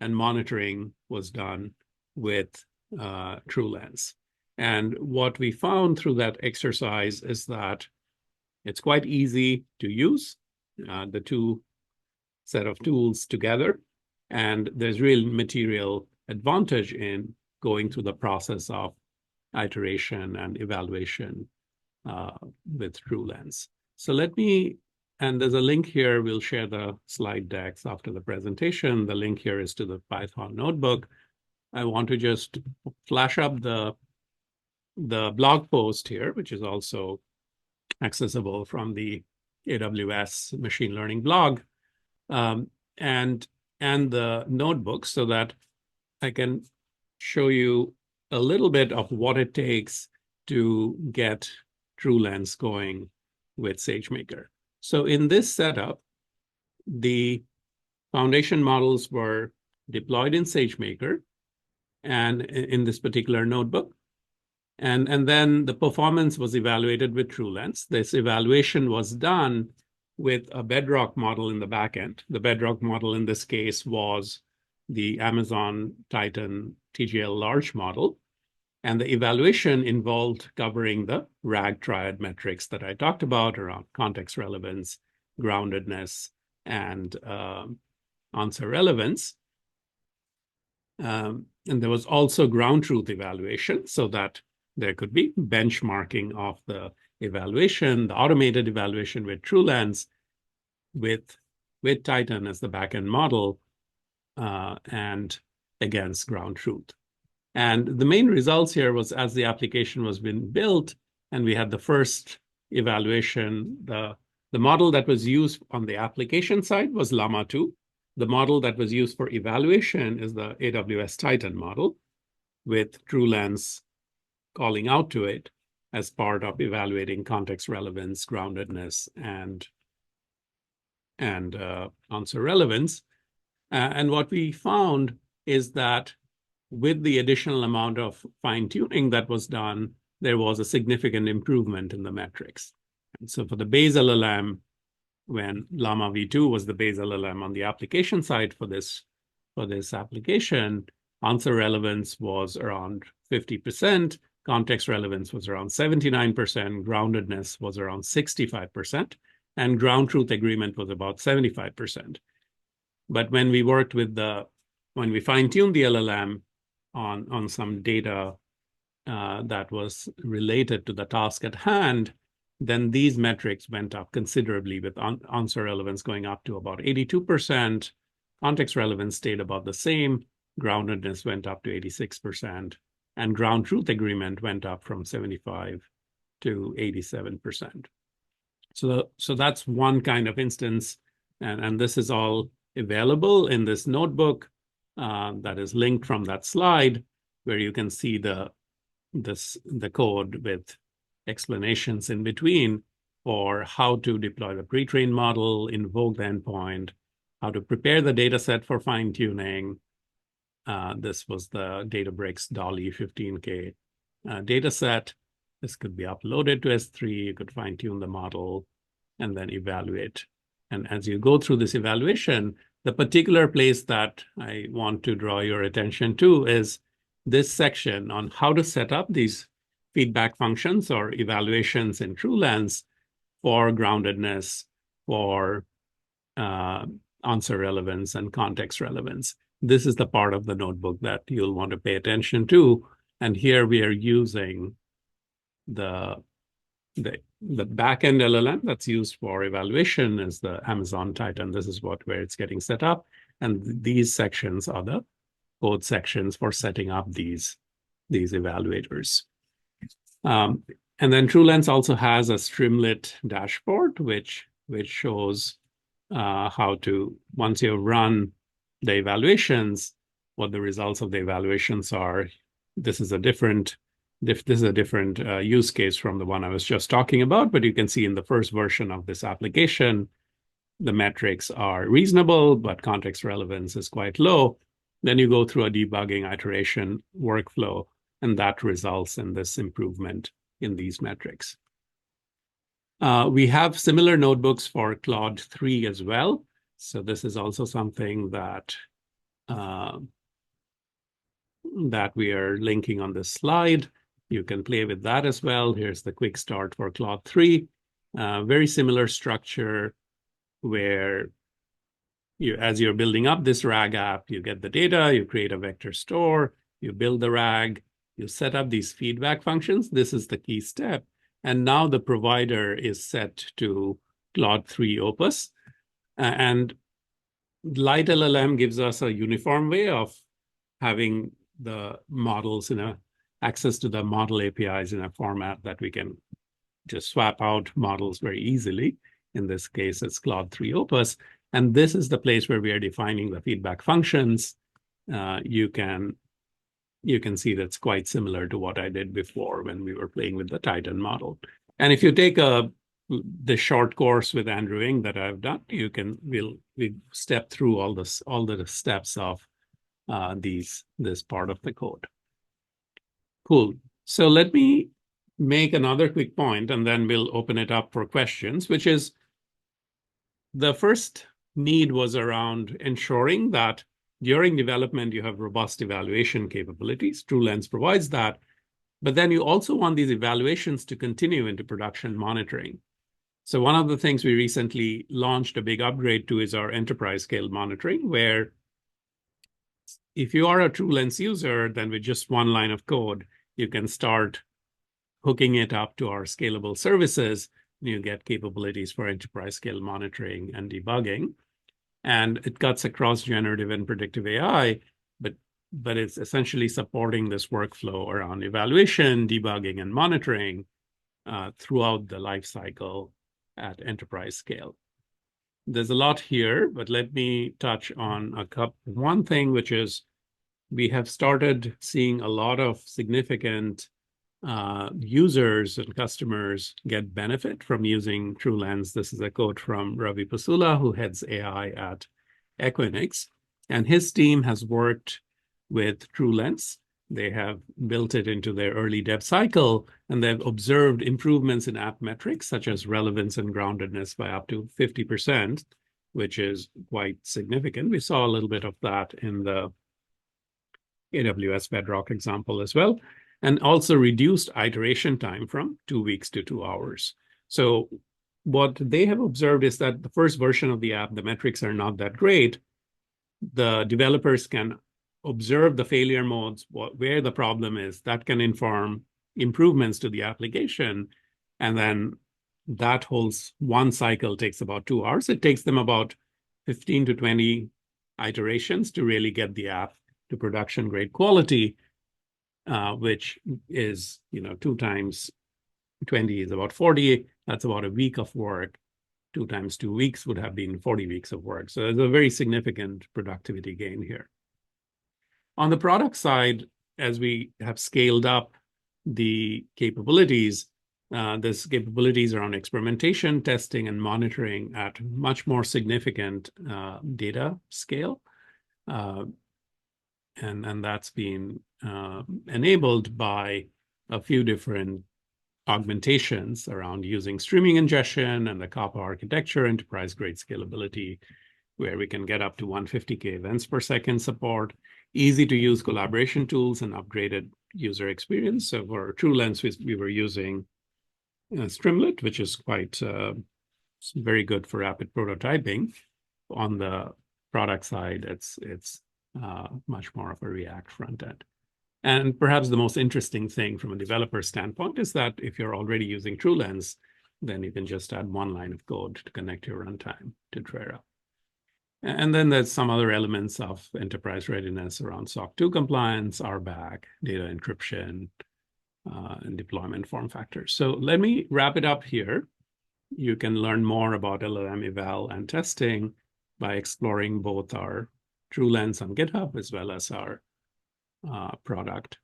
and monitoring was done with TrueLens. And what we found through that exercise is that it's quite easy to use the two set of tools together. And there's real material advantage in going through the process of iteration and evaluation with TrueLens. So and there's a link here. We'll share the slide decks after the presentation. The link here is to the Python notebook. I want to just flash up the blog post here, which is also accessible from the AWS machine learning blog, and the notebook, so that I can show you a little bit of what it takes to get TrueLens going with SageMaker. So in this setup, the foundation models were deployed in SageMaker and in this particular notebook. And then the performance was evaluated with TrueLens. This evaluation was done with a Bedrock model in the backend. The Bedrock model in this case was the Amazon Titan TGL large model. And the evaluation involved covering the RAG triad metrics that I talked about around context relevance, groundedness, and answer relevance. And there was also ground truth evaluation, so that there could be benchmarking of the evaluation, the automated evaluation with TrueLens, with Titan as the backend model, and against ground truth. And the main results here was, as the application was being built and we had the first evaluation, the model that was used on the application side was Llama 2. The model that was used for evaluation is the AWS Titan model, with TrueLens calling out to it as part of evaluating context relevance, groundedness, and answer relevance. And what we found is that with the additional amount of fine-tuning that was done, there was a significant improvement in the metrics. And so for the base LLM, when Llama v2 was the base LLM on the application side for this application, answer relevance was around 50%, context relevance was around 79%, groundedness was around 65%, and ground truth agreement was about 75%. But when we worked with when we fine-tuned the LLM on some data that was related to the task at hand, then these metrics went up considerably, with answer relevance going up to about 82%, context relevance stayed about the same, groundedness went up to 86%, and ground truth agreement went up from 75 to 87%. So that's one kind of instance, and this is all available in this notebook that is linked from that slide, where you can see the code with explanations in between for how to deploy the pre-trained model, invoke the endpoint, how to prepare the data set for fine-tuning. This was the Databricks Dolly 15K data set. This could be uploaded to S3. You could fine-tune the model and then evaluate. And as you go through this evaluation, the particular place that I want to draw your attention to is this section on how to set up these feedback functions or evaluations in TrueLens for groundedness, for answer relevance, and context relevance. This is the part of the notebook that you'll want to pay attention to. And here we are using the backend LLM that's used for evaluation is the Amazon Titan. This is where it's getting set up. And these sections are the code sections for setting up these evaluators. And then TrueLens also has a Streamlit dashboard, which shows how to, once you run the evaluations, what the results of the evaluations are. This is a different use case from the one I was just talking about, but you can see in the first version of this application, the metrics are reasonable, but context relevance is quite low. Then you go through a debugging iteration workflow, and that results in this improvement in these metrics. We have similar notebooks for Claude 3 as well. So this is also something that we are linking on this slide. You can play with that as well. Here's the quick start for Claude 3. Very similar structure where as you're building up this RAG app, you get the data, you create a vector store, you build the RAG, you set up these feedback functions. This is the key step. And now the provider is set to Claude 3 Opus. And Light LLM gives us a uniform way of having the models access to the model APIs in a format that we can just swap out models very easily. In this case, it's Claude 3 Opus. And this is the place where we are defining the feedback functions. You can see that's quite similar to what I did before when we were playing with the Titan model. And if you take the short course with Andrew Ng that I've done, we'll step through all the steps of this part of the code. Cool. So let me make another quick point, and then we'll open it up for questions, which is the first need was around ensuring that during development, you have robust evaluation capabilities. TrueLens provides that. But then you also want these evaluations to continue into production monitoring. So one of the things we recently launched a big upgrade to is our enterprise scale monitoring, where if you are a TrueLens user, then with just one line of code, you can start hooking it up to our scalable services. You get capabilities for enterprise scale monitoring and debugging. And it cuts across generative and predictive AI, but it's essentially supporting this workflow around evaluation, debugging, and monitoring throughout the life cycle at enterprise scale. There's a lot here, but let me touch on one thing, which is we have started seeing a lot of significant users and customers get benefit from using TrueLens. This is a quote from Ravi Pasula, who heads AI at Equinix, and his team has worked with TrueLens. They have built it into their early dev cycle, and they've observed improvements in app metrics such as relevance and groundedness by up to 50%, which is quite significant. We saw a little bit of that in the AWS Bedrock example as well, and also reduced iteration time from 2 weeks to 2 hours. So what they have observed is that the first version of the app, the metrics are not that great. The developers can observe the failure modes, where the problem is. That can inform improvements to the application. And then that whole one cycle takes about 2 hours. It takes them about 15 to 20 iterations to really get the app to production grade quality, which is, 2 times 20 is about 40. That's about a week of work. 2 times 2 weeks would have been 40 weeks of work. So there's a very significant productivity gain here. On the product side, as we have scaled up the capabilities, there's capabilities around experimentation, testing, and monitoring at much more significant data scale. And that's been enabled by a few different augmentations around using streaming ingestion and the Kappa architecture, enterprise-grade scalability, where we can get up to 150K events per second support, easy-to-use collaboration tools, and upgraded user experience. So for TrueLens, we were using Streamlit, which is quite very good for rapid prototyping. On the product side, it's much more of a React front end. And perhaps the most interesting thing from a developer standpoint is that if you're already using TrueLens, then you can just add one line of code to connect your runtime to Truera. And then there's some other elements of enterprise readiness around SOC 2 compliance, RBAC, data encryption, and deployment form factors. So let me wrap it up here. You can learn more about LLM eval and testing by exploring both our TrueLens on GitHub as well as our product.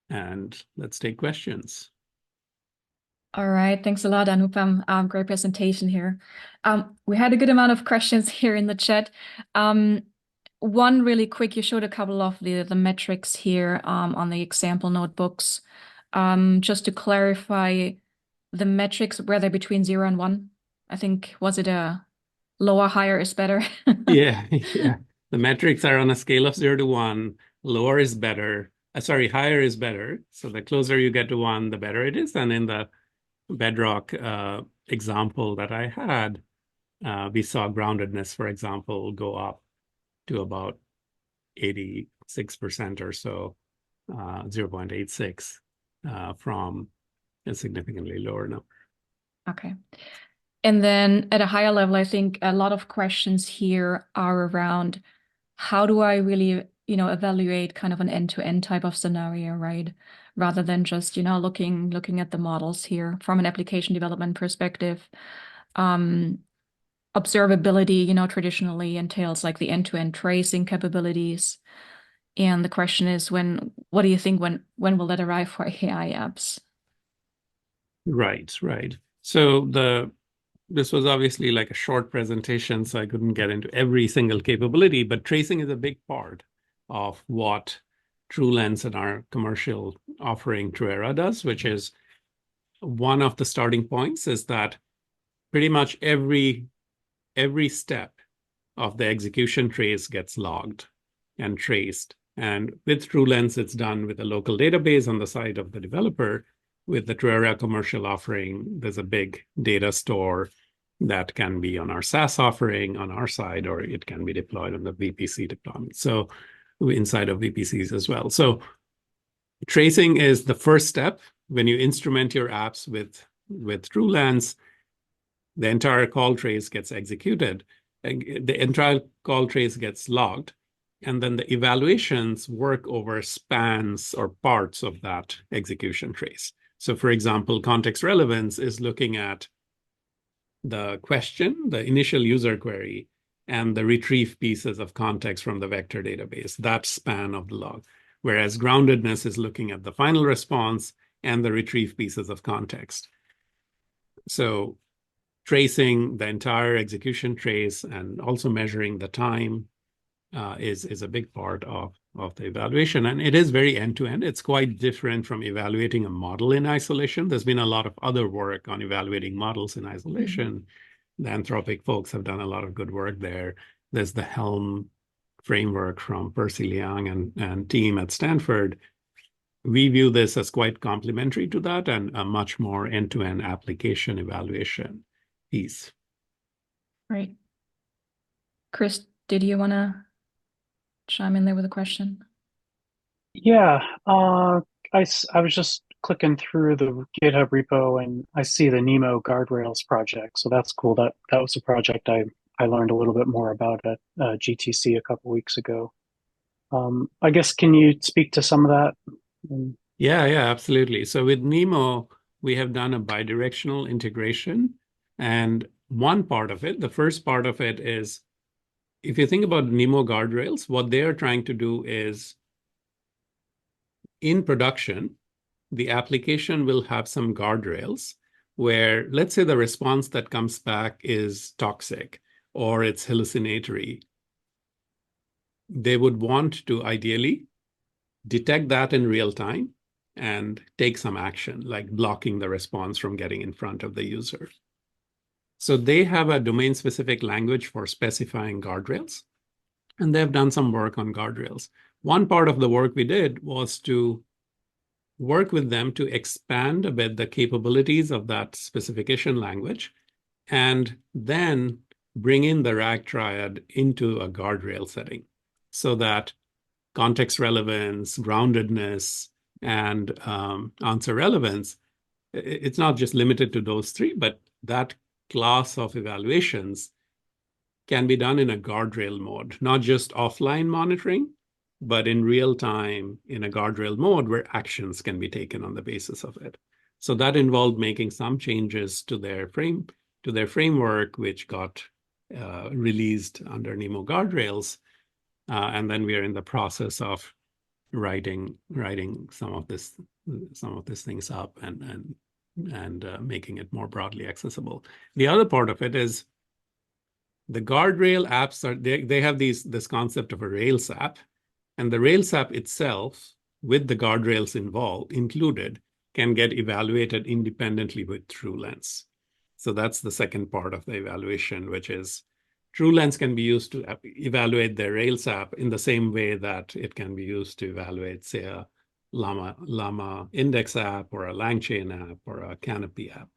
And let's take questions. All right, thanks a lot, Anupam. Great presentation here. We had a good amount of questions here in the chat. One really quick, you showed a couple of the metrics here on the example notebooks. Just to clarify, the metrics, were they between 0 and 1? I think, was it a lower, higher is better? Yeah. The metrics are on a scale of 0 to 1. Lower is better. Higher is better. So the closer you get to 1, the better it is. And in the Bedrock example that I had, we saw groundedness, for example, go up to about 86% or so, 0.86 from a significantly lower number. Okay. And then at a higher level, I think a lot of questions here are around how do I really, evaluate kind of an end-to-end type of scenario, right? Rather than just, looking at the models here from an application development perspective. Observability, traditionally entails like the end-to-end tracing capabilities. And the question is, what do you think, when will that arrive for AI apps? Right. So this was obviously like a short presentation, so I couldn't get into every single capability, but tracing is a big part of what TrueLens and our commercial offering Truera does, which is one of the starting points is that pretty much every step of the execution trace gets logged and traced. And with TrueLens, it's done with a local database on the side of the developer. With the Truera commercial offering, there's a big data store that can be on our SaaS offering on our side, or it can be deployed on the VPC deployment. So inside of VPCs as well. So tracing is the first step. When you instrument your apps with TrueLens, the entire call trace gets executed. The entire call trace gets logged. And then the evaluations work over spans or parts of that execution trace. So for example, context relevance is looking at the question, the initial user query, and the retrieve pieces of context from the vector database, that span of the log. Whereas groundedness is looking at the final response and the retrieve pieces of context. So tracing the entire execution trace and also measuring the time is a big part of the evaluation. And it is very end-to-end. It's quite different from evaluating a model in isolation. There's been a lot of other work on evaluating models in isolation. The Anthropic folks have done a lot of good work there. There's the Helm framework from Percy Liang and team at Stanford. We view this as quite complementary to that and a much more end-to-end application evaluation piece. Right. Chris, did you want to chime in there with a question? Yeah, I was just clicking through the GitHub repo and I see the Nemo guardrails project. So that's cool. That was a project I learned a little bit more about at GTC a couple weeks ago. I guess, can you speak to some of that? Yeah, absolutely. So with Nemo, we have done a bidirectional integration. And one part of it, the first part of it is, if you think about Nemo guardrails, what they are trying to do is, in production, the application will have some guardrails where, let's say the response that comes back is toxic or it's hallucinatory. They would want to ideally detect that in real time and take some action, like blocking the response from getting in front of the user. So they have a domain-specific language for specifying guardrails, and they've done some work on guardrails. One part of the work we did was to work with them to expand a bit the capabilities of that specification language, and then bring in the RAG triad into a guardrail setting so that context relevance, groundedness, and answer relevance, it's not just limited to those three, but that class of evaluations can be done in a guardrail mode, not just offline monitoring, but in real time in a guardrail mode where actions can be taken on the basis of it. So that involved making some changes to their framework, which got released under Nemo guardrails. And then we are in the process of writing some of these things up and making it more broadly accessible. The other part of it is the guardrail apps they have this concept of a Rails app, and the Rails app itself, with the guardrails included, can get evaluated independently with TrueLens. So that's the second part of the evaluation, which is TrueLens can be used to evaluate the Rails app in the same way that it can be used to evaluate, say, a Llama index app or a LangChain app or a Canopy app.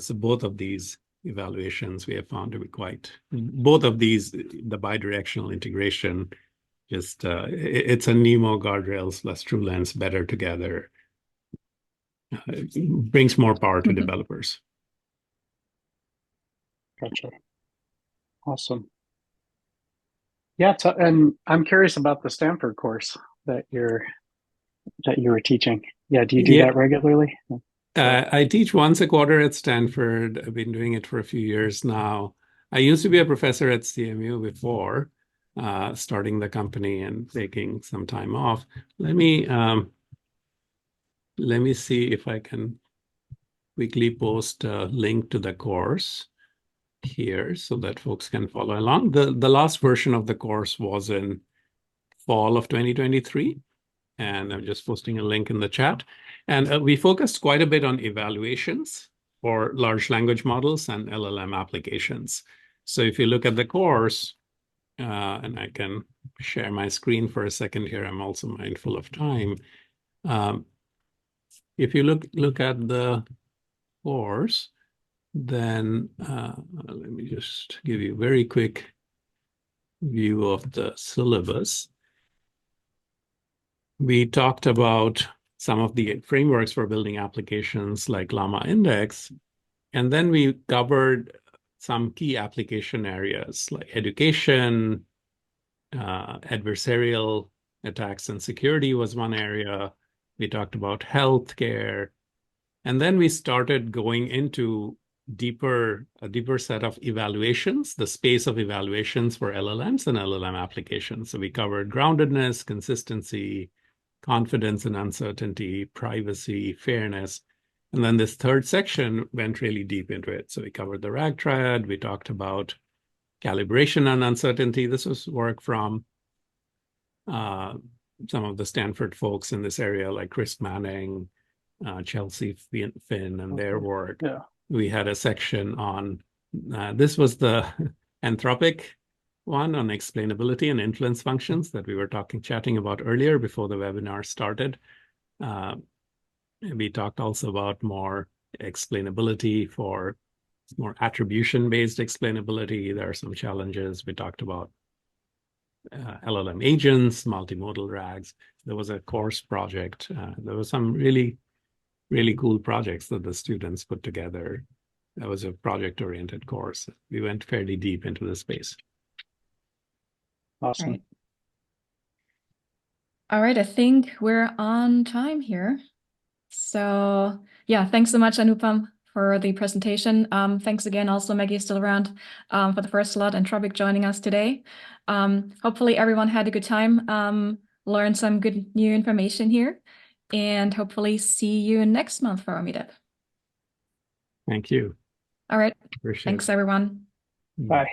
So both of these evaluations we have found to be both of these, the bidirectional integration, just it's a Nemo guardrails plus TrueLens better together. It brings more power to developers. Gotcha. Awesome. Yeah, and I'm curious about the Stanford course that you were teaching. Yeah, do you do that regularly? I teach once a quarter at Stanford. I've been doing it for a few years now. I used to be a professor at CMU before starting the company and taking some time off. Let me see if I can quickly post a link to the course here so that folks can follow along. The last version of the course was in fall of 2023, and I'm just posting a link in the chat. And we focused quite a bit on evaluations for large language models and LLM applications. So if you look at the course, and I can share my screen for a second here, I'm also mindful of time. If you look at the course, then let me just give you a very quick view of the syllabus. We talked about some of the frameworks for building applications like Llama Index, and then we covered some key application areas like education, adversarial attacks and security was one area. We talked about healthcare. And then we started going into a deeper set of evaluations, the space of evaluations for LLMs and LLM applications. So we covered groundedness, consistency, confidence and uncertainty, privacy, fairness. And then this third section went really deep into it. So we covered the RAG triad. We talked about calibration and uncertainty. This was work from some of the Stanford folks in this area, like Chris Manning, Chelsea Finn, and their work. Yeah. We had a section on, this was the Anthropic one on explainability and influence functions that we were chatting about earlier before the webinar started. We talked also about more explainability for more attribution-based explainability. There are some challenges. We talked about LLM agents, multimodal RAGs. There was a course project. There was some really cool projects that the students put together. That was a project-oriented course. We went fairly deep into the space. Awesome. Right. All right, I think we're on time here. So yeah, thanks so much, Anupam, for the presentation. Thanks again also, Maggie is still around for the first slot, and Anthropic joining us today. Hopefully everyone had a good time, learned some good new information here, and hopefully see you next month for our meetup. Thank you. All right. Appreciate Thanks, it. everyone. Bye.